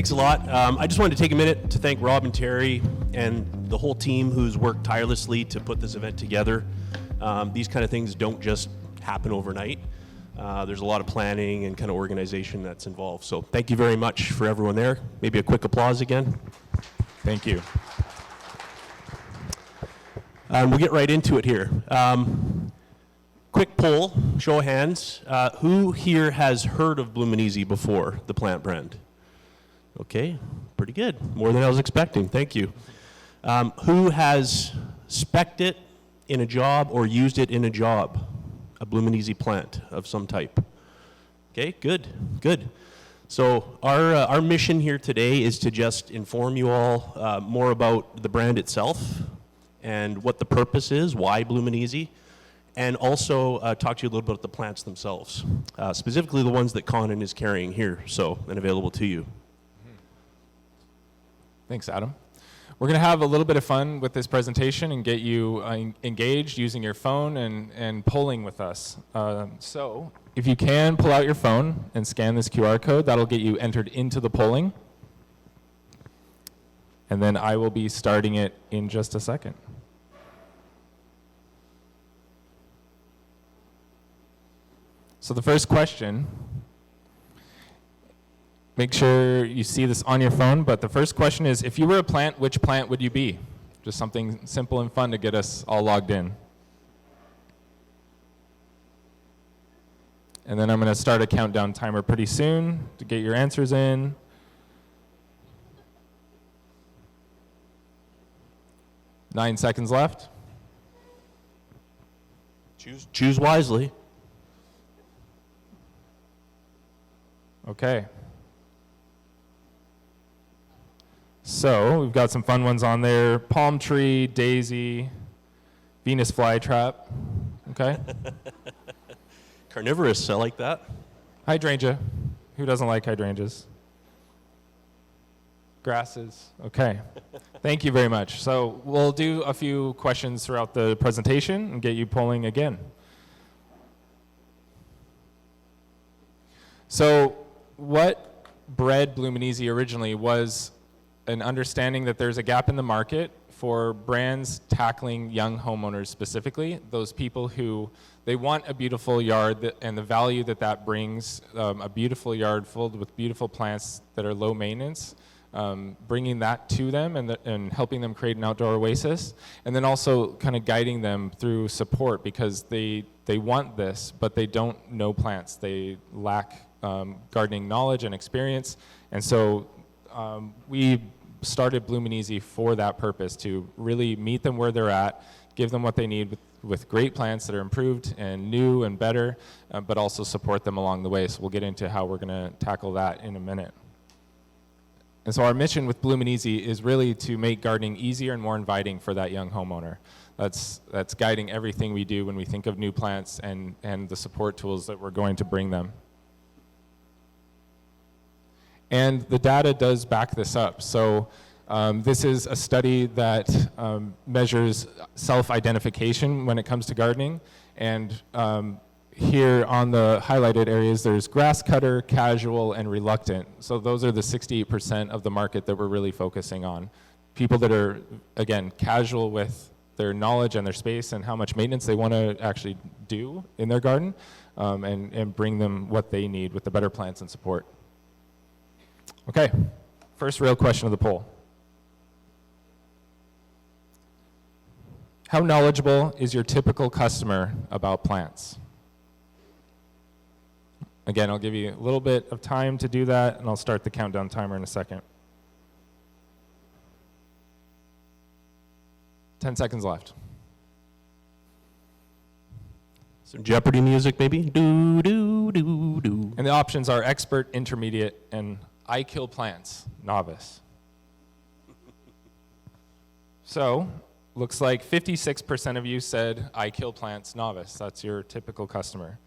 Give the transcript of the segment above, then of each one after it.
Thanks a lot. I just wanted to take a minute to thank Rob and Terry and the whole team who's worked tirelessly to put this event together. These kind of things don't just happen overnight. There's a lot of planning and kind of organization that's involved. So thank you very much for everyone there. Maybe a quick applause again. Thank you. We'll get right into it here. Quick poll, show of hands. Who here has heard of Bloomin' Easy before, the plant brand? Okay, pretty good. More than I was expecting. Thank you. Who has spec'd it in a job or used it in a job? A Bloomin' Easy plant of some type. Okay, good, good. So our mission here today is to just inform you all more about the brand itself and what the purpose is, why Bloomin' Easy, and also talk to you a little bit about the plants themselves, specifically the ones that Conan is carrying here, so, and available to you. Thanks, Adam. We're going to have a little bit of fun with this presentation and get you engaged using your phone and polling with us. So if you can, pull out your phone and scan this QR code. That'll get you entered into the polling. And then I will be starting it in just a second. So the first question, make sure you see this on your phone, but the first question is, if you were a plant, which plant would you be? Just something simple and fun to get us all logged in. And then I'm going to start a countdown timer pretty soon to get your answers in. Nine seconds left. Choose wisely. Okay. So we've got some fun ones on there. Palm tree, daisy, Venus flytrap. Okay. Carnivorous, I like that. Hydrangea. Who doesn't like hydrangeas? Grasses. Okay. Thank you very much. So we'll do a few questions throughout the presentation and get you polling again. So what bred Bloomin' Easy originally was an understanding that there's a gap in the market for brands tackling young homeowners specifically, those people who, they want a beautiful yard and the value that that brings, a beautiful yard filled with beautiful plants that are low maintenance, bringing that to them and helping them create an outdoor oasis, and then also kind of guiding them through support because they want this, but they don't know plants. They lack gardening knowledge and experience, and so we started Bloomin' Easy for that purpose, to really meet them where they're at, give them what they need with great plants that are improved and new and better, but also support them along the way. So we'll get into how we're going to tackle that in a minute. And so our mission with Bloomin' Easy is really to make gardening easier and more inviting for that young homeowner. That's guiding everything we do when we think of new plants and the support tools that we're going to bring them. And the data does back this up. So this is a study that measures self-identification when it comes to gardening. And here on the highlighted areas, there's grass cutter, casual, and reluctant. So those are the 68% of the market that we're really focusing on. People that are, again, casual with their knowledge and their space and how much maintenance they want to actually do in their garden, and bring them what they need with the better plants and support. Okay, first real question of the poll. How knowledgeable is your typical customer about plants? Again, I'll give you a little bit of time to do that, and I'll start the countdown timer in a second. 10 seconds left. Some Jeopardy music, maybe? Do, do, do, do. And the options are expert, intermediate, and I kill plants, novice. So, looks like 56% of you said I kill plants, novice. That's your typical customer.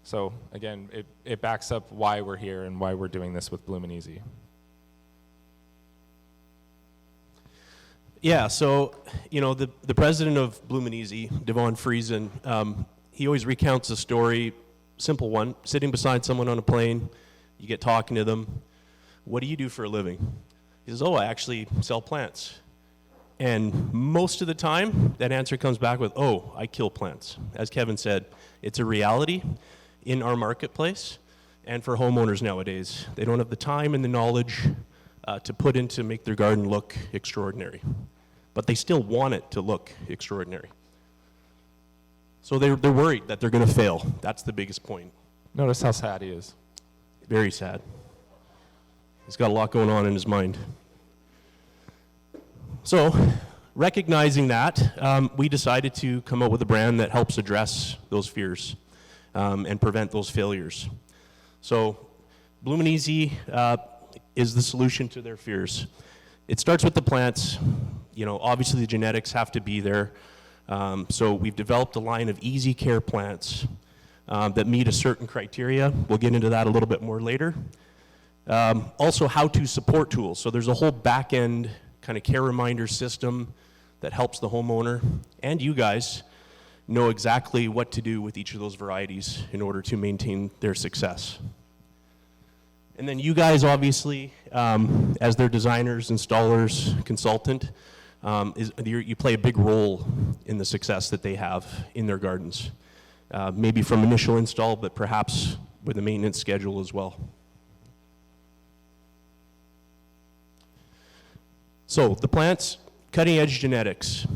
So again, it backs up why we're here and why we're doing this with Bloomin' Easy. Yeah, so, you know, the president of Bloomin' Easy, Devon Friesen, he always recounts a story, simple one, sitting beside someone on a plane, you get talking to them. what do you do for a living? He says, oh, I actually sell plants. And most of the time, that answer comes back with, oh, I kill plants. As Kevin said, it's a reality in our marketplace and for homeowners nowadays. They don't have the time and the knowledge to put in to make their garden look extraordinary. But they still want it to look extraordinary. So they're worried that they're going to fail. That's the biggest point. Notice how sad he is. Very sad. He's got a lot going on in his mind. So, recognizing that, we decided to come up with a brand that helps address those fears and prevent those failures. So, Bloomin' Easy is the solution to their fears. It starts with the plants. You know, obviously the genetics have to be there. So we've developed a line of easy care plants that meet a certain criteria. We'll get into that a little bit more later. Also, how-to support tools. So there's a whole back-end kind of care reminder system that helps the homeowner and you guys know exactly what to do with each of those varieties in order to maintain their success. And then you guys, obviously, as their designers, installers, consultant, you play a big role in the success that they have in their gardens. Maybe from initial install, but perhaps with a maintenance schedule as well. So the plants, cutting edge genetics.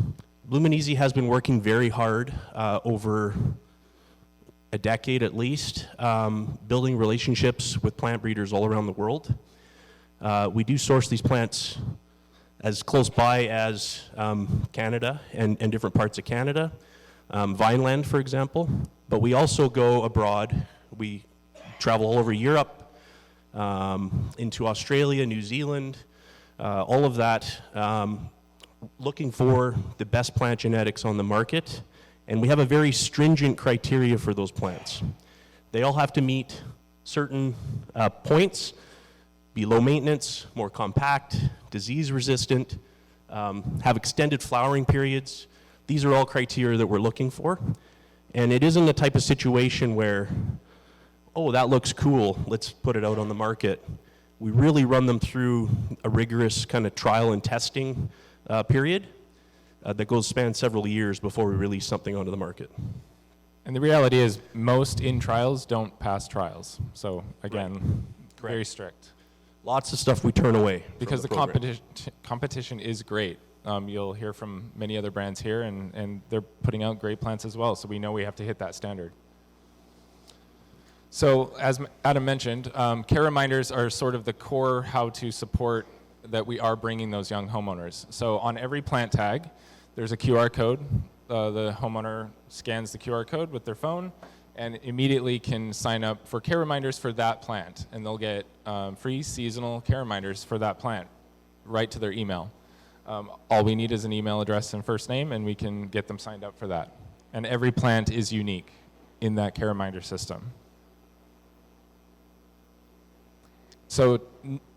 Bloomin' Easy has been working very hard over a decade at least, building relationships with plant breeders all around the world. We do source these plants as close by as Canada and different parts of Canada, Vineland, for example. But we also go abroad. We travel all over Europe, into Australia, New Zealand, all of that, looking for the best plant genetics on the market. And we have a very stringent criteria for those plants. They all have to meet certain points, be low maintenance, more compact, disease resistant, have extended flowering periods. These are all criteria that we're looking for. And it isn't the type of situation where, oh, that looks cool, let's put it out on the market. We really run them through a rigorous kind of trial and testing period that spans several years before we release something onto the market. And the reality is most in trials don't pass trials. So again, very strict. Lots of stuff we turn away. Because the competition is great. You'll hear from many other brands here, and they're putting out great plants as well, so we know we have to hit that standard. So as Adam mentioned, care reminders are sort of the core how-to support that we are bringing those young homeowners. So on every plant tag, there's a QR code. The homeowner scans the QR code with their phone and immediately can sign up for care reminders for that plant, and they'll get free seasonal care reminders for that plant right to their email. All we need is an email address and first name, and we can get them signed up for that. And every plant is unique in that care reminder system. So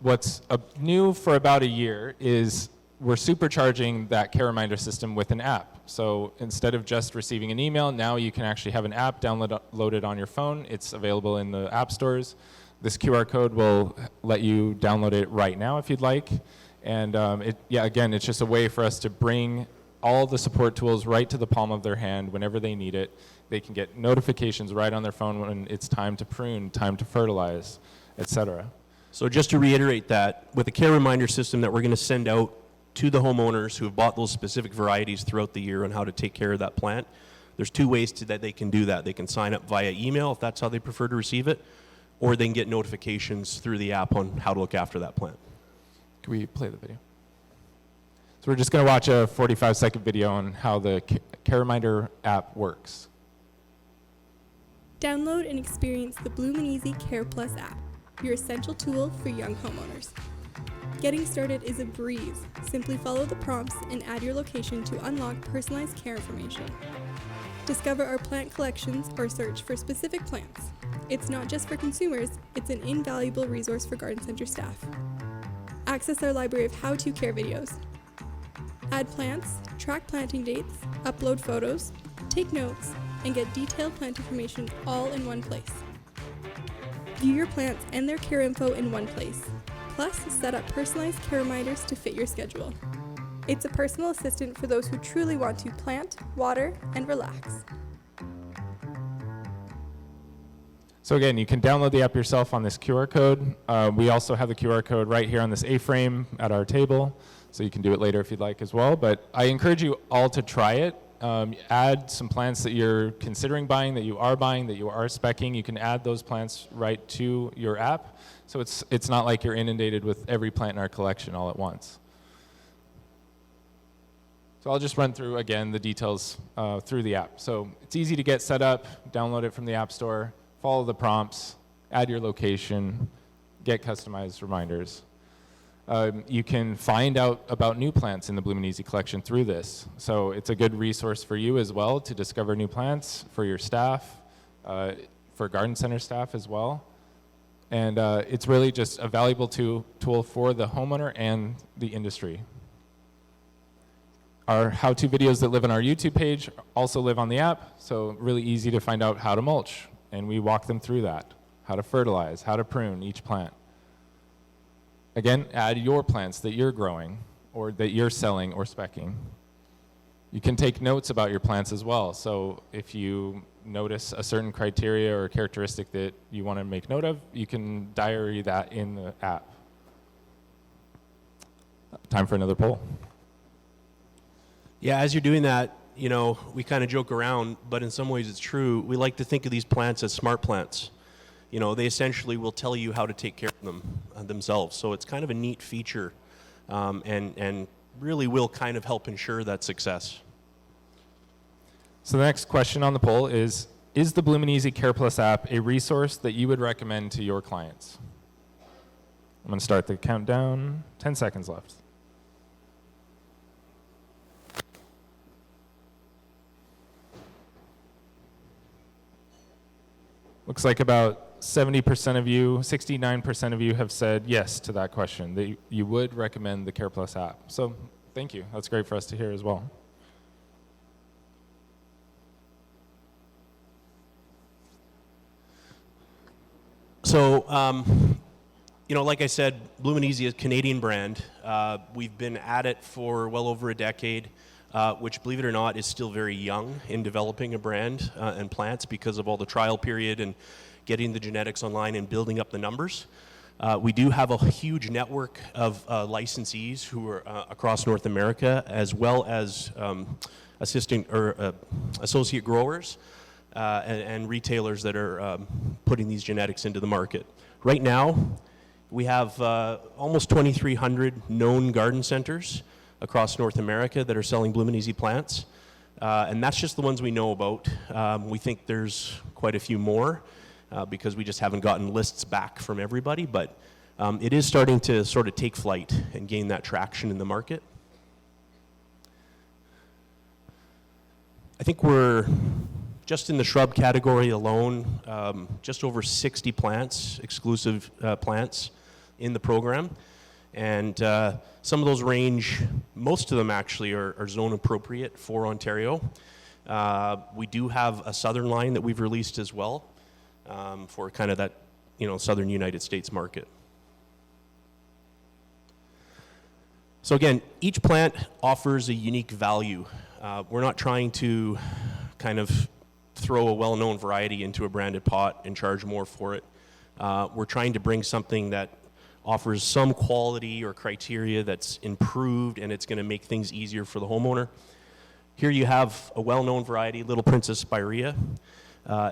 what's new for about a year is we're supercharging that care reminder system with an app. So instead of just receiving an email, now you can actually have an app downloaded on your phone. It's available in the app stores. This QR code will let you download it right now if you'd like. And again, it's just a way for us to bring all the support tools right to the palm of their hand whenever they need it. They can get notifications right on their phone when it's time to prune, time to fertilize, etc. So just to reiterate that, with the care reminder system that we're going to send out to the homeowners who have bought those specific varieties throughout the year on how to take care of that plant, there's two ways that they can do that. They can sign up via email if that's how they prefer to receive it, or they can get notifications through the app on how to look after that plant. Can we play the video? So we're just going to watch a 45-second video on how the Care Reminder app works. Download and experience the Bloomin' Easy Care Plus app, your essential tool for young homeowners. Getting started is a breeze. Simply follow the prompts and add your location to unlock personalized care information. Discover our plant collections or search for specific plants. It's not just for consumers, it's an invaluable resource for garden center staff. Access our library of how-to care videos. Add plants, track planting dates, upload photos, take notes, and get detailed plant information all in one place. View your plants and their care info in one place. Plus, set up personalized care reminders to fit your schedule. It's a personal assistant for those who truly want to plant, water, and relax. So again, you can download the app yourself on this QR code. We also have the QR code right here on this A-frame at our table, so you can do it later if you'd like as well. But I encourage you all to try it. Add some plants that you're considering buying, that you are buying, that you are speccing. You can add those plants right to your app. So it's not like you're inundated with every plant in our collection all at once. So I'll just run through, again, the details through the app. So it's easy to get set up, download it from the App Store, follow the prompts, add your location, get customized reminders. You can find out about new plants in the Bloomin' Easy collection through this. So it's a good resource for you as well to discover new plants, for your staff, for garden center staff as well. And it's really just a valuable tool for the homeowner and the industry. Our how-to videos that live on our YouTube page also live on the app, so really easy to find out how to mulch. And we walk them through that, how to fertilize, how to prune each plant. Again, add your plants that you're growing or that you're selling or speccing. You can take notes about your plants as well. So if you notice a certain criteria or characteristic that you want to make note of, you can diary that in the app. Time for another poll. Yeah, as you're doing that, you know, we kind of joke around, but in some ways it's true. We like to think of these plants as smart plants. You know, they essentially will tell you how to take care of them themselves. So it's kind of a neat feature and really will kind of help ensure that success. So the next question on the poll is the Bloomin' Easy Care Plus app a resource that you would recommend to your clients? I'm going to start the countdown. 10 seconds left. Looks like about 70% of you, 69% of you have said yes to that question, that you would recommend the Care Plus app. So thank you. That's great for us to hear as well. So, you know, like I said, Bloomin' Easy is a Canadian brand. We've been at it for well over a decade, which, believe it or not, is still very young in developing a brand and plants because of all the trial period and getting the genetics online and building up the numbers. We do have a huge network of licensees who are across North America, as well as associate growers and retailers that are putting these genetics into the market. Right now, we have almost 2,300 known garden centers across North America that are selling Bloomin' Easy plants. And that's just the ones we know about. We think there's quite a few more because we just haven't gotten lists back from everybody, but it is starting to sort of take flight and gain that traction in the market. I think we're just in the shrub category alone, just over 60 plants, exclusive plants in the program. And some of those range, most of them actually are zone appropriate for Ontario. We do have a southern line that we've released as well for kind of that, you know, southern United States market. So again, each plant offers a unique value. We're not trying to kind of throw a well-known variety into a branded pot and charge more for it. We're trying to bring something that offers some quality or criteria that's improved, and it's going to make things easier for the homeowner. Here you have a well-known variety, Little Princess Spirea,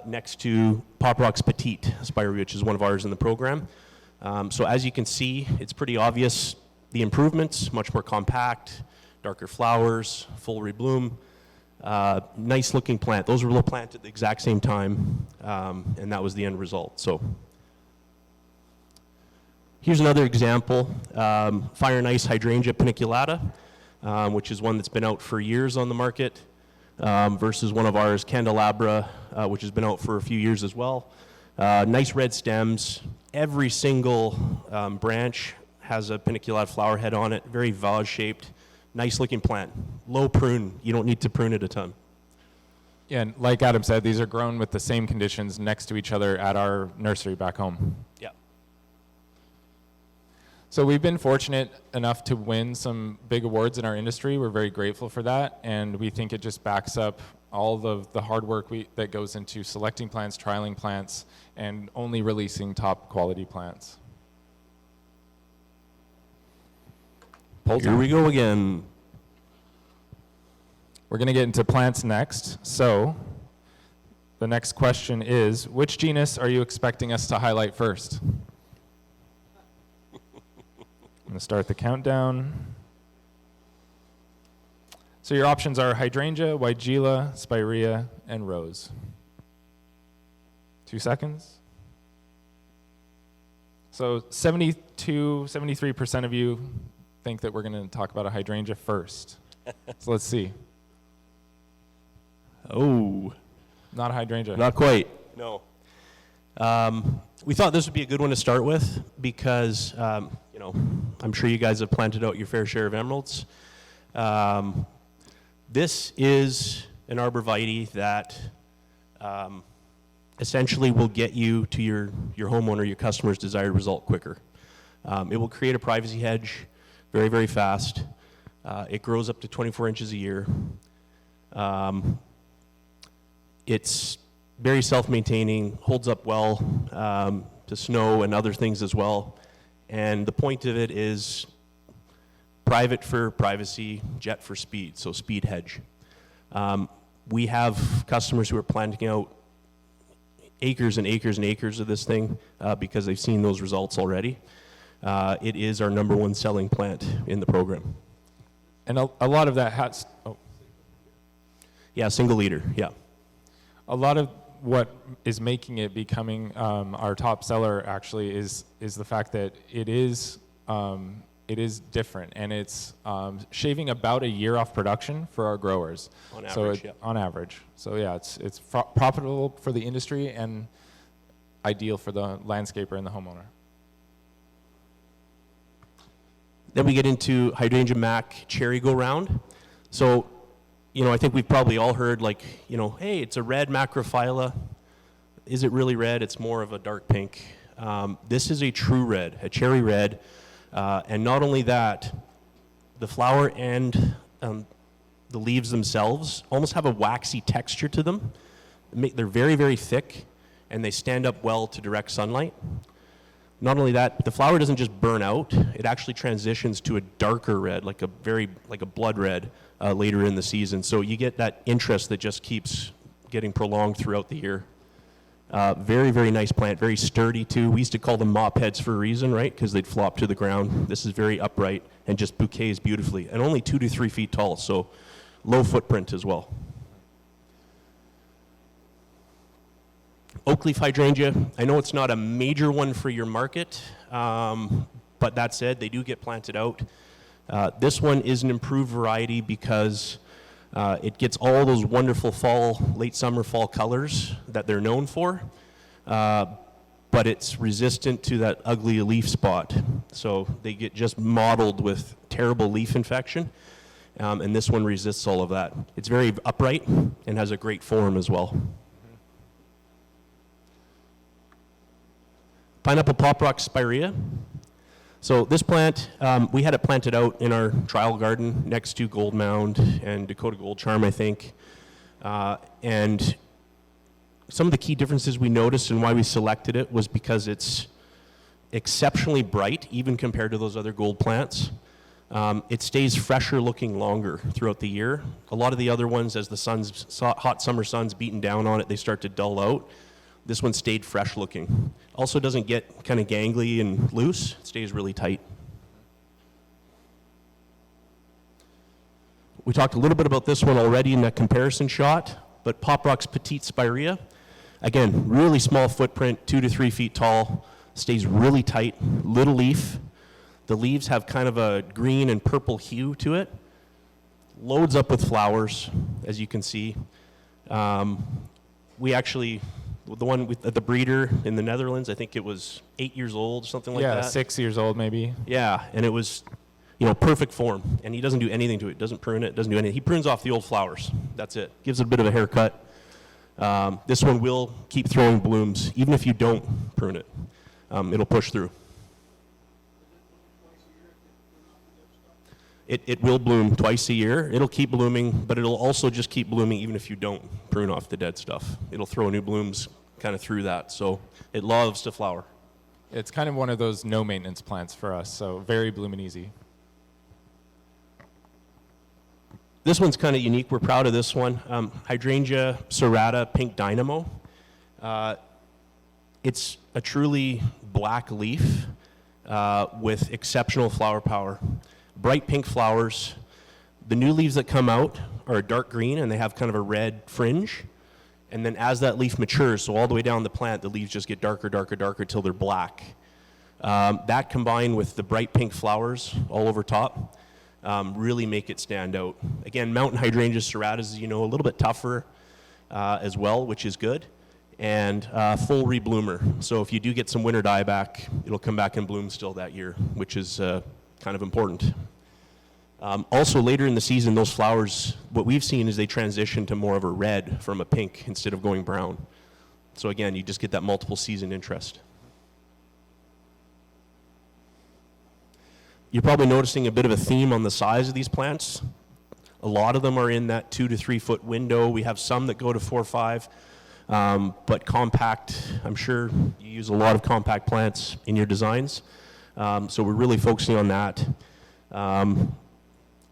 next to Pop Rocks Petite Spirea, which is one of ours in the program. So as you can see, it's pretty obvious the improvements, much more compact, darker flowers, full rebloom. Nice looking plant. Those were all planted at the exact same time, and that was the end result. So here's another example, Fire and Ice Hydrangea Paniculata, which is one that's been out for years on the market, versus one of ours, Candelabra, which has been out for a few years as well. Nice red stems. Every single branch has a paniculata flower head on it, very vase-shaped. Nice looking plant. Low prune. You don't need to prune it a ton. Yeah, and like Adam said, these are grown with the same conditions next to each other at our nursery back home. Yeah. So we've been fortunate enough to win some big awards in our industry. We're very grateful for that, and we think it just backs up all the hard work that goes into selecting plants, trialing plants, and only releasing top quality plants. Here we go again. We're going to get into plants next. So the next question is, which genus are you expecting us to highlight first? I'm going to start the countdown. So your options are hydrangea, weigela, spirea, and rose. 2 seconds. So 73% of you think that we're going to talk about a hydrangea first. So let's see. Oh. Not a hydrangea. Not quite. No. We thought this would be a good one to start with because, I'm sure you guys have planted out your fair share of emeralds. This is an arborvitae that essentially will get you to your homeowner, your customer's desired result quicker. It will create a privacy hedge very, very fast. It grows up to 24 inches a year. It's very self-maintaining, holds up well to snow and other things as well. And the point of it is private for privacy, jet for speed, so speed hedge. We have customers who are planting out acres and acres and acres of this thing because they've seen those results already. It is our #1 selling plant in the program. And a lot of that has... Oh. Yeah, single leader, yeah. A lot of what is making it becoming our top seller actually is the fact that it is different, and it's shaving about a year off production for our growers. On average, yeah. On average. So yeah, it's profitable for the industry and ideal for the landscaper and the homeowner. Then we get into hydrangea mac cherry go round. So, I think we've probably all heard hey, it's a red macrophylla. Is it really red? It's more of a dark pink. This is a true red, a cherry red. And not only that, the flower and the leaves themselves almost have a waxy texture to them. They're very, very thick, and they stand up well to direct sunlight. Not only that, the flower doesn't just burn out, it actually transitions to a darker red, like a blood red later in the season. So you get that interest that just keeps getting prolonged throughout the year. Very, very nice plant, very sturdy too. We used to call them mop heads for a reason, right? Because they'd flop to the ground. This is very upright and just bouquets beautifully, and only 2 to 3 feet tall, so low footprint as well. Oak leaf hydrangea, I know it's not a major one for your market, but that said, they do get planted out. This one is an improved variety because it gets all those wonderful late summer, fall colors that they're known for, but it's resistant to that ugly leaf spot. So they get just mottled with terrible leaf infection, and this one resists all of that. It's very upright and has a great form as well. Pineapple pop rock spirea. So this plant, we had it planted out in our trial garden next to Gold Mound and Dakota Gold Charm, I think. And some of the key differences we noticed and why we selected it was because it's exceptionally bright, even compared to those other gold plants. It stays fresher looking longer throughout the year. A lot of the other ones, as the hot summer sun's beaten down on it, they start to dull out. This one stayed fresh looking. Also doesn't get kind of gangly and loose. It stays really tight. We talked a little bit about this one already in that comparison shot, but Pop Rock's Petite Spirea, again, really small footprint, 2 to 3 feet tall, stays really tight, little leaf. The leaves have kind of a green and purple hue to it. Loads up with flowers, as you can see. We actually, the one with the breeder in the Netherlands, I think it was 8 years old, something like that. Yeah, 6 years old maybe. Yeah, and it was, perfect form. And he doesn't do anything to it. Doesn't prune it, doesn't do anything. He prunes off the old flowers. That's it. Gives it a bit of a haircut. This one will keep throwing blooms, even if you don't prune it. It'll push through. It will bloom twice a year. It'll keep blooming, but it'll also just keep blooming even if you don't prune off the dead stuff. It'll throw new blooms kind of through that. So it loves to flower. It's kind of one of those no maintenance plants for us, so very Bloomin' easy. This one's kind of unique. We're proud of this one. Hydrangea serrata pink dynamo. It's a truly black leaf with exceptional flower power. Bright pink flowers. The new leaves that come out are a dark green and they have kind of a red fringe. And then as that leaf matures, so all the way down the plant, the leaves just get darker, darker, darker till they're black. That combined with the bright pink flowers all over top really make it stand out. Again, mountain hydrangea serratas, you know, a little bit tougher as well, which is good. And full rebloomer. So if you do get some winter dieback, it'll come back and bloom still that year, which is kind of important. Also later in the season, those flowers, what we've seen is they transition to more of a red from a pink instead of going brown. So again, you just get that multiple season interest. You're probably noticing a bit of a theme on the size of these plants. A lot of them are in that 2 to 3 foot window. We have some that go to 4 or 5. But compact, I'm sure you use a lot of compact plants in your designs. So we're really focusing on that.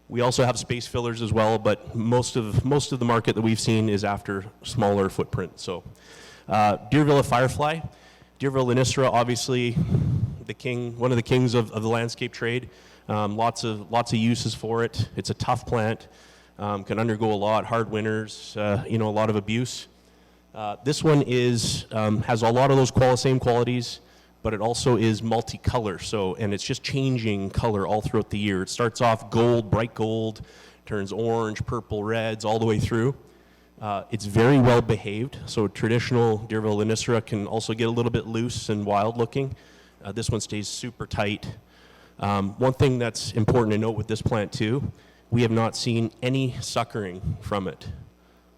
We also have space fillers as well, but most of the market that we've seen is after smaller footprint. So Deervilla firefly, Deervilla lanistra, obviously the king, one of the kings of the landscape trade. Lots of uses for it. It's a tough plant, can undergo a lot, hard winters, a lot of abuse. This one is has a lot of those same qualities, but it also is multicolor. And it's just changing color all throughout the year. It starts off gold, bright gold, turns orange, purple, reds, all the way through. It's very well behaved. So traditional Deervilla lanistra can also get a little bit loose and wild looking. This one stays super tight. One thing that's important to note with this plant too, we have not seen any suckering from it.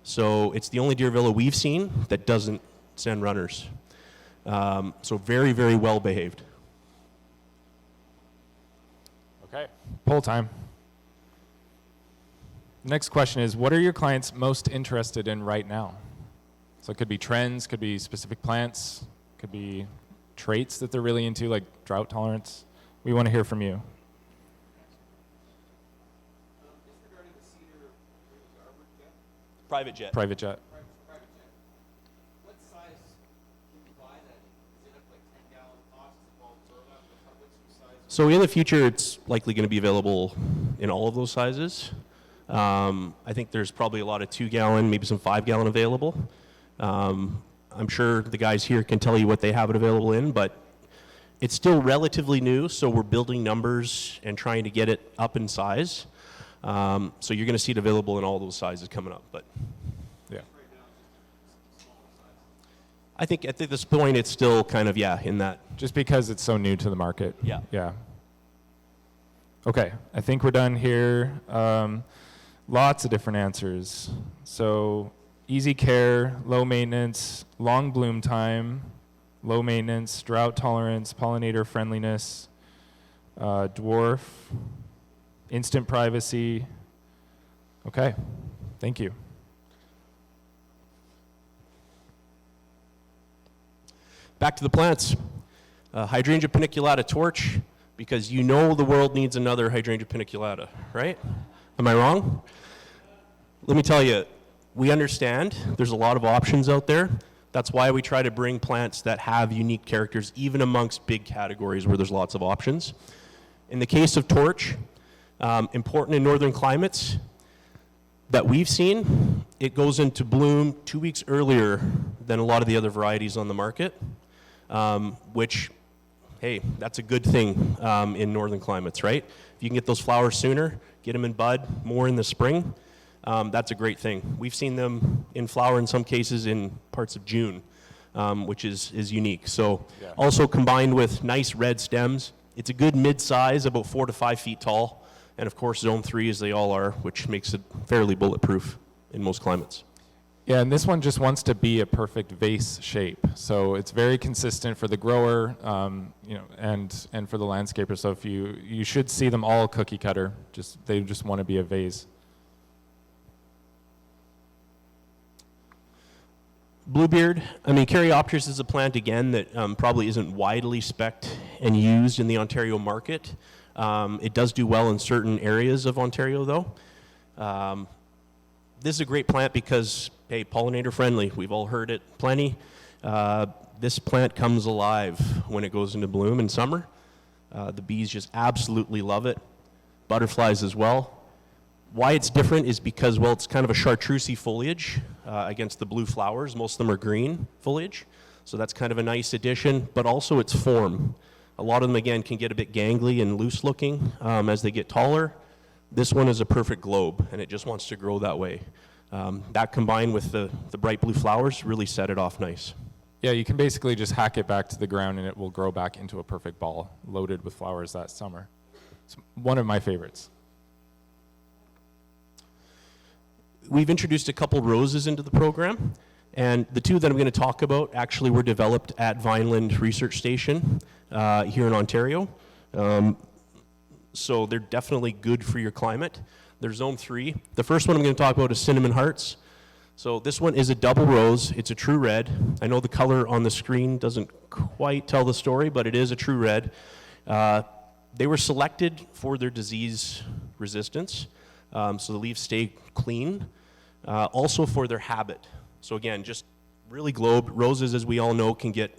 So it's the only Deervilla we've seen that doesn't send runners. So very, very well behaved. Okay, poll time. Next question is, what are your clients most interested in right now? So it could be trends, could be specific plants, could be traits that they're really into, like drought tolerance. We want to hear from you. Private jet. Private jet. Private jet. What size can you buy that in? Is it up like 10-gallon boxes of all burlap? What's your size? So in the future, it's likely going to be available in all of those sizes. I think there's probably a lot of 2-gallon, maybe some 5-gallon available. I'm sure the guys here can tell you what they have it available in, but it's still relatively new, so we're building numbers and trying to get it up in size. So you're going to see it available in all those sizes coming up. But Yeah. I think at this point, it's still kind of, in that. Just because it's so new to the market. Yeah. Yeah. Okay, I think we're done here. Lots of different answers. So easy care, low maintenance, long bloom time, low maintenance, drought tolerance, pollinator friendliness, dwarf, instant privacy. Okay, thank you. Back to the plants. Hydrangea paniculata torch, because you know the world needs another hydrangea paniculata, right? Am I wrong? Let me tell you, we understand there's a lot of options out there. That's why we try to bring plants that have unique characters, even amongst big categories where there's lots of options. In the case of torch, important in northern climates that we've seen, it goes into bloom 2 weeks earlier than a lot of the other varieties on the market, which, hey, that's a good thing in northern climates, right? If you can get those flowers sooner, get them in bud more in the spring, that's a great thing. We've seen them in flower in some cases in parts of June, which is unique. So also combined with nice red stems, it's a good mid-size, about 4 to 5 feet tall. And of course, zone 3, as they all are, which makes it fairly bulletproof in most climates. Yeah, and this one just wants to be a perfect vase shape. So it's very consistent for the grower, and for the landscaper. So if you should see them all cookie cutter. They just want to be a vase. Bluebeard, Caryopteris is a plant, again, that probably isn't widely spec'd and used in the Ontario market. It does do well in certain areas of Ontario, though. This is a great plant because, hey, pollinator friendly. We've all heard it plenty. This plant comes alive when it goes into bloom in summer. The bees just absolutely love it. Butterflies as well. Why it's different is because, well, it's kind of a chartreusey foliage against the blue flowers. Most of them are green foliage, so that's kind of a nice addition, but also its form. A lot of them, again, can get a bit gangly and loose looking as they get taller. This one is a perfect globe, and it just wants to grow that way. That combined with the bright blue flowers really set it off nice. Yeah, you can basically just hack it back to the ground and it will grow back into a perfect ball loaded with flowers that summer. It's one of my favorites. We've introduced a couple roses into the program, and the two that I'm going to talk about actually were developed at Vineland Research Station here in Ontario. So they're definitely good for your climate. They're zone 3. The first one I'm going to talk about is Cinnamon Hearts. So this one is a double rose. It's a true red. I know the color on the screen doesn't quite tell the story, but it is a true red. They were selected for their disease resistance, so the leaves stay clean. Also for their habit. So again, just really globe. Roses, as we all know, can get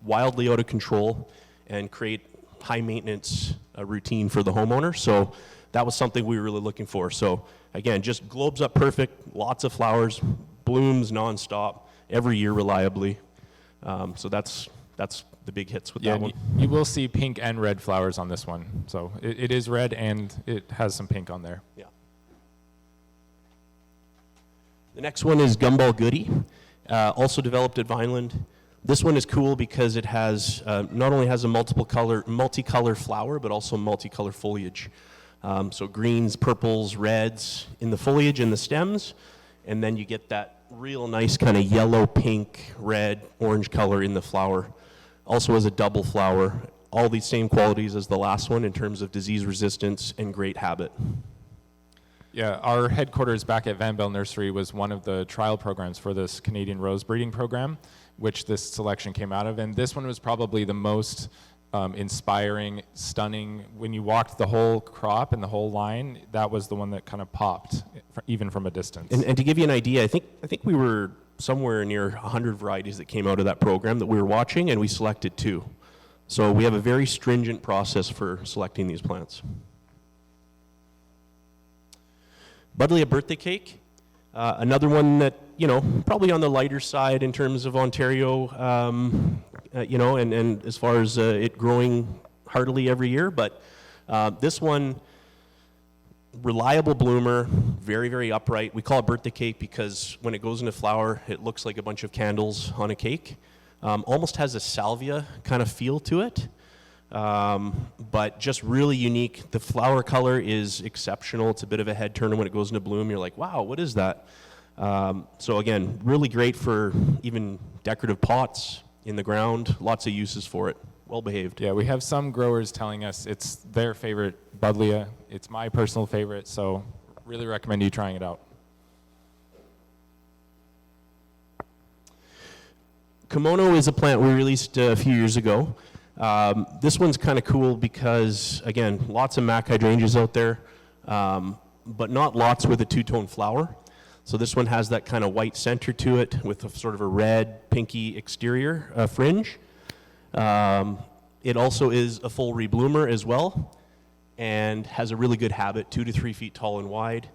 wildly out of control and create high maintenance routine for the homeowner. So that was something we were really looking for. So again, just globes up perfect, lots of flowers, blooms nonstop, every year reliably. So that's the big hits with that one. You will see pink and red flowers on this one. So it is red and it has some pink on there. Yeah. The next one is Gumball Goody, also developed at Vineland. This one is cool because it has not only has a multicolor flower, but also multicolor foliage. So greens, purples, reds in the foliage and the stems, and then you get that real nice kind of yellow, pink, red, orange color in the flower. Also has a double flower. All these same qualities as the last one in terms of disease resistance and great habit. Yeah, our headquarters back at Van Bell Nursery was one of the trial programs for this Canadian rose breeding program, which this selection came out of. And this one was probably the most inspiring, stunning. When you walked the whole crop and the whole line, that was the one that kind of popped, even from a distance. And to give you an idea, I think we were somewhere near 100 varieties that came out of that program that we were watching, and we selected 2. So we have a very stringent process for selecting these plants. Buddleia birthday cake, another one that, probably on the lighter side in terms of Ontario, and as far as it growing heartily every year. But this one, reliable bloomer, very, very upright. We call it birthday cake because when it goes into flower, it looks like a bunch of candles on a cake. Almost has a salvia kind of feel to it. But just really unique. The flower color is exceptional. It's a bit of a head turner when it goes into bloom. You're like, wow, what is that? So again, really great for even decorative pots in the ground. Lots of uses for it. Well behaved. Yeah, we have some growers telling us it's their favorite Buddleia. It's my personal favorite, so really recommend you trying it out. Kimono is a plant we released a few years ago. This one's kind of cool because, again, lots of mac hydrangeas out there, but not lots with a two-tone flower. So this one has that kind of white center to it with a sort of a red, pinky exterior fringe. It also is a full rebloomer as well and has a really good habit, 2 to 3 feet tall and wide.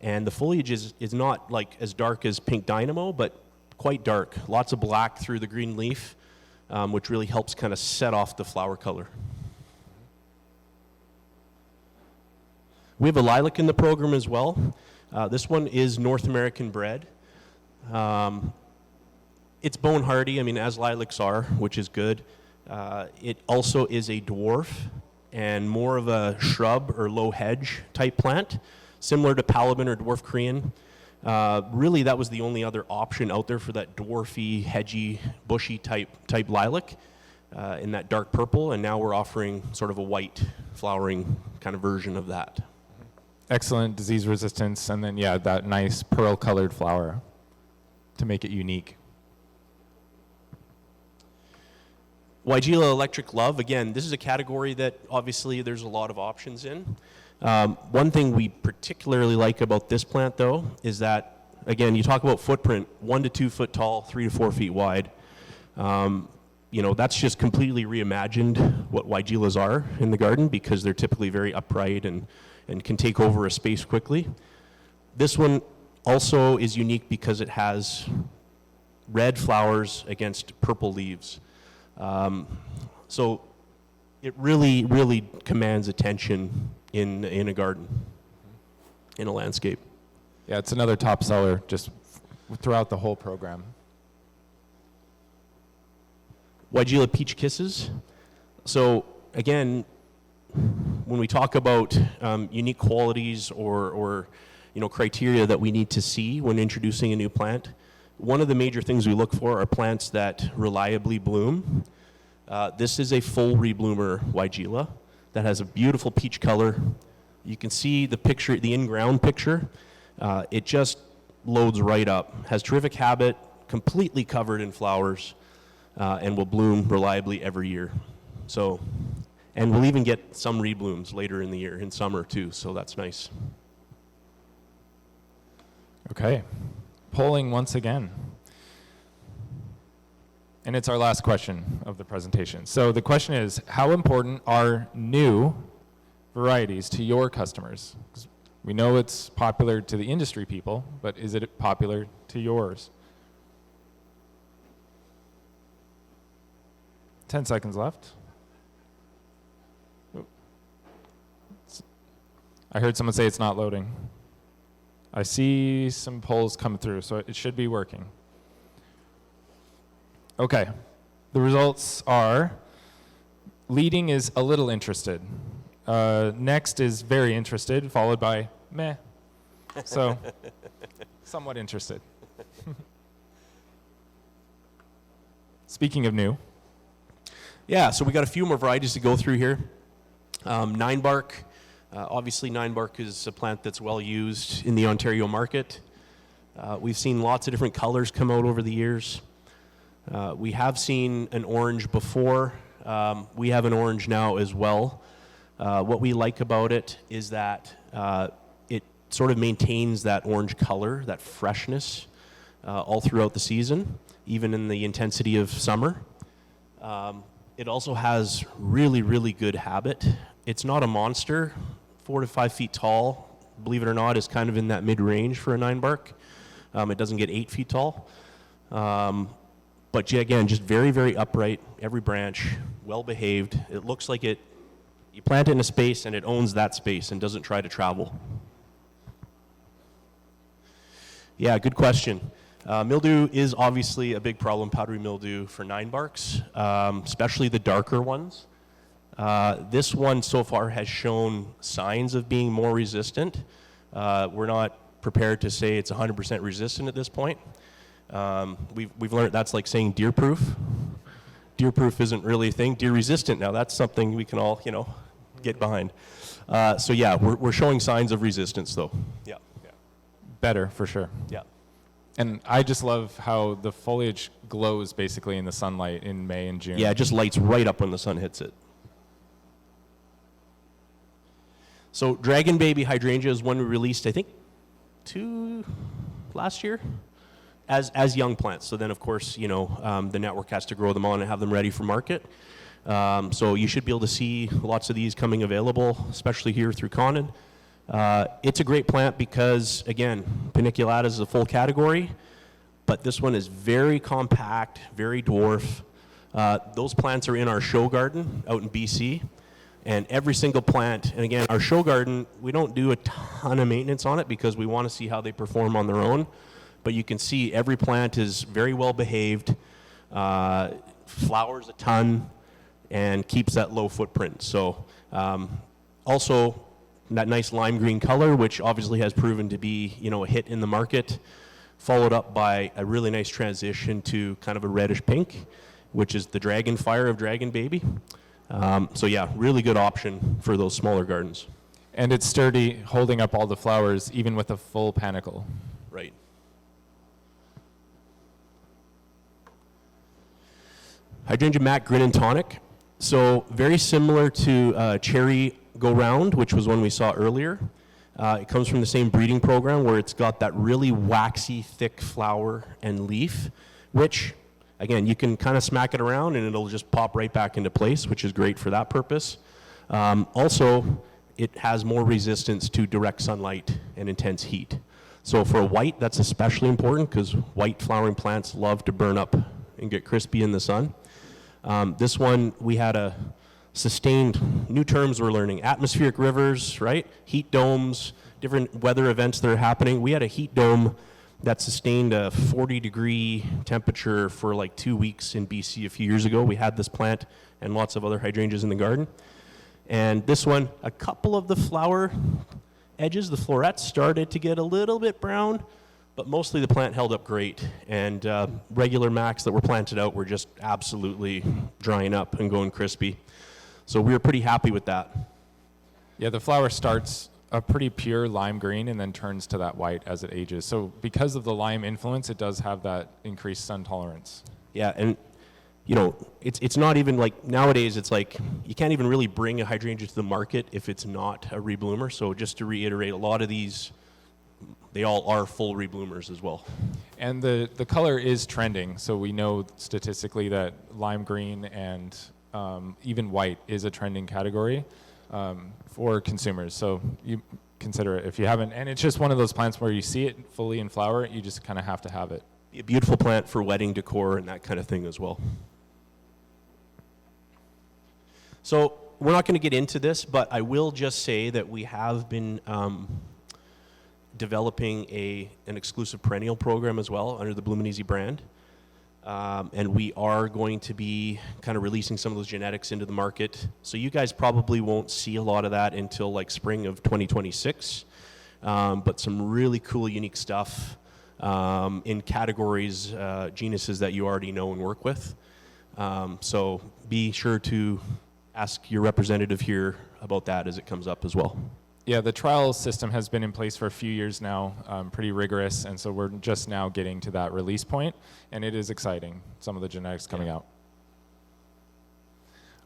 And the foliage is not like as dark as pink dynamo, but quite dark. Lots of black through the green leaf. Which really helps kind of set off the flower color. We have a lilac in the program as well. This one is North American bred. It's bone hardy, as lilacs are, which is good. It also is a dwarf and more of a shrub or low hedge type plant, similar to Palabin or dwarf Korean. Really, that was the only other option out there for that dwarfy, hedgy, bushy type lilac in that dark purple, and now we're offering sort of a white flowering kind of version of that. Excellent disease resistance, and then, yeah, that nice pearl-colored flower to make it unique. Weigela Electric Love, again, this is a category that obviously there's a lot of options in. One thing we particularly like about this plant, though, is that, again, you talk about footprint, 1 to 2 foot tall, 3 to 4 feet wide. You know, that's just completely reimagined what Weigelas are in the garden because they're typically very upright and can take over a space quickly. This one also is unique because it has red flowers against purple leaves. So it really commands attention in a garden, in a landscape. Yeah, it's another top seller just throughout the whole program. Weigela Peach Kisses. So again, when we talk about unique qualities or you know, criteria that we need to see when introducing a new plant, one of the major things we look for are plants that reliably bloom. This is a full rebloomer Weigela that has a beautiful peach color. You can see the picture, the in-ground picture. It just loads right up. Has terrific habit, completely covered in flowers, and will bloom reliably every year. So, and we'll even get some reblooms later in the year, in summer too, so that's nice. Okay, polling once again. And it's our last question of the presentation. So the question is, how important are new varieties to your customers? 'Cause we know it's popular to the industry people, but is it popular to yours? 10 seconds left. I heard someone say it's not loading. I see some polls come through, so it should be working. Okay, the results are, leading is a little interested. Next is very interested, followed by meh. So, somewhat interested. Speaking of new. Yeah, so we got a few more varieties to go through here. Nine bark. Obviously, nine bark is a plant that's well used in the Ontario market. We've seen lots of different colors come out over the years. We have seen an orange before. We have an orange now as well. What we like about it is that it sort of maintains that orange color, that freshness, all throughout the season, even in the intensity of summer. It also has really good habit. It's not a monster. 4 to 5 feet tall, believe it or not, is kind of in that mid-range for a nine bark. It doesn't get 8 feet tall. But yeah, again, just very upright, every branch, well behaved. It looks like you plant it in a space and it owns that space and doesn't try to travel. Yeah, good question. Mildew is obviously a big problem, powdery mildew for nine barks, especially the darker ones. This one so far has shown signs of being more resistant. We're not prepared to say it's 100% resistant at this point. We've learned that's like saying deer proof. Deer proof isn't really a thing. Deer resistant, now that's something we can all, get behind. So yeah, we're showing signs of resistance though. Yeah. Better, for sure. Yeah. And I just love how the foliage glows basically in the sunlight in May and June. Yeah, it just lights right up when the sun hits it. So Dragon Baby Hydrangea is one we released, I think, 2 last year as young plants. So then, of course, the network has to grow them on and have them ready for market. So you should be able to see lots of these coming available, especially here through Conan. It's a great plant because, again, paniculata is a full category, but this one is very compact, very dwarf. Those plants are in our show garden out in BC, and every single plant, and again, our show garden, we don't do a ton of maintenance on it because we want to see how they perform on their own, but you can see every plant is very well behaved, flowers a ton, and keeps that low footprint. So also, that nice lime green color, which obviously has proven to be, you know, a hit in the market, followed up by a really nice transition to kind of a reddish pink, which is the dragon fire of Dragon Baby. So yeah, really good option for those smaller gardens. And it's sturdy, holding up all the flowers, even with a full panicle. Right. Hydrangea Mac Grin and Tonic. So very similar to Cherry Go Round, which was one we saw earlier. It comes from the same breeding program where it's got that really waxy, thick flower and leaf, which, again, you can kind of smack it around and it'll just pop right back into place, which is great for that purpose. Also, it has more resistance to direct sunlight and intense heat. So for a white, that's especially important because white flowering plants love to burn up and get crispy in the sun. This one, we had a sustained, new terms we're learning, atmospheric rivers, right? Heat domes, different weather events that are happening. We had a heat dome that sustained a 40-degree temperature for like 2 weeks in BC a few years ago. We had this plant and lots of other hydrangeas in the garden. And this one, a couple of the flower edges, the florets, started to get a little bit brown, but mostly the plant held up great. And regular Macs that were planted out were just absolutely drying up and going crispy. So we were pretty happy with that. Yeah, the flower starts a pretty pure lime green and then turns to that white as it ages. So because of the lime influence, it does have that increased sun tolerance. Yeah, and you know, it's not even like, nowadays it's like, you can't even really bring a hydrangea to the market if it's not a rebloomer. So just to reiterate, a lot of these, they all are full rebloomers as well. And the color is trending. So we know statistically that lime green and even white is a trending category for consumers. So you consider it if you haven't. And it's just one of those plants where you see it fully in flower, you just kind of have to have it. Be a beautiful plant for wedding decor and that kind of thing as well. So we're not going to get into this, but I will just say that we have been developing an exclusive perennial program as well under the Bloomin' Easy brand. And we are going to be kind of releasing some of those genetics into the market. So you guys probably won't see a lot of that until like spring of 2026. But some really cool, unique stuff in categories, genuses that you already know and work with. So be sure to ask your representative here about that as it comes up as well. Yeah, the trial system has been in place for a few years now, pretty rigorous, and so we're just now getting to that release point, and it is exciting, some of the genetics coming out.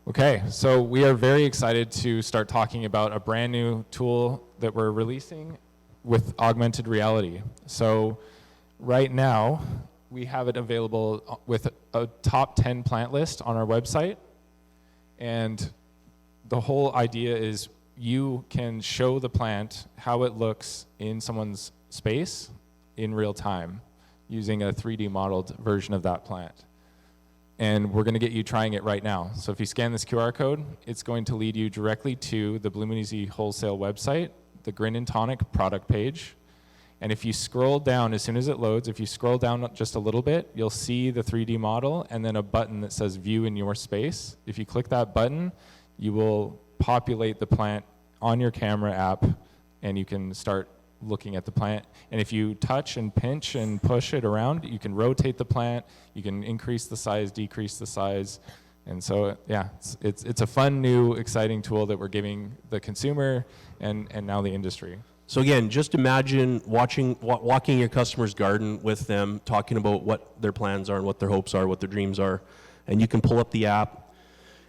Okay, so we are very excited to start talking about a brand new tool that we're releasing with augmented reality. So right now, we have it available with a top 10 plant list on our website, and the whole idea is you can show the plant how it looks in someone's space in real time using a 3D modeled version of that plant. And we're going to get you trying it right now. So if you scan this QR code, it's going to lead you directly to the Bloomin' Easy wholesale website, the Grin and Tonic product page. And if you scroll down, as soon as it loads, if you scroll down just a little bit, you'll see the 3D model and then a button that says View in Your Space. If you click that button, you will populate the plant on your camera app, and you can start looking at the plant. And if you touch and pinch and push it around, you can rotate the plant, you can increase the size, decrease the size. And so, yeah, it's a fun, new, exciting tool that we're giving the consumer and now the industry. So again, just imagine walking your customer's garden with them, talking about what their plans are and what their hopes are, what their dreams are, and you can pull up the app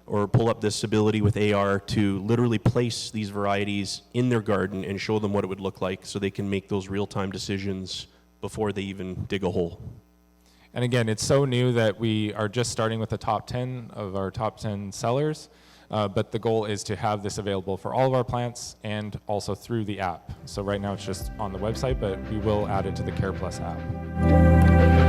or pull up this ability with AR to literally place these varieties in their garden and show them what it would look like so they can make those real-time decisions before they even dig a hole. And again, it's so new that we are just starting with the top 10 of our top 10 sellers, but the goal is to have this available for all of our plants and also through the app. So right now it's just on the website, but we will add it to the Care Plus app.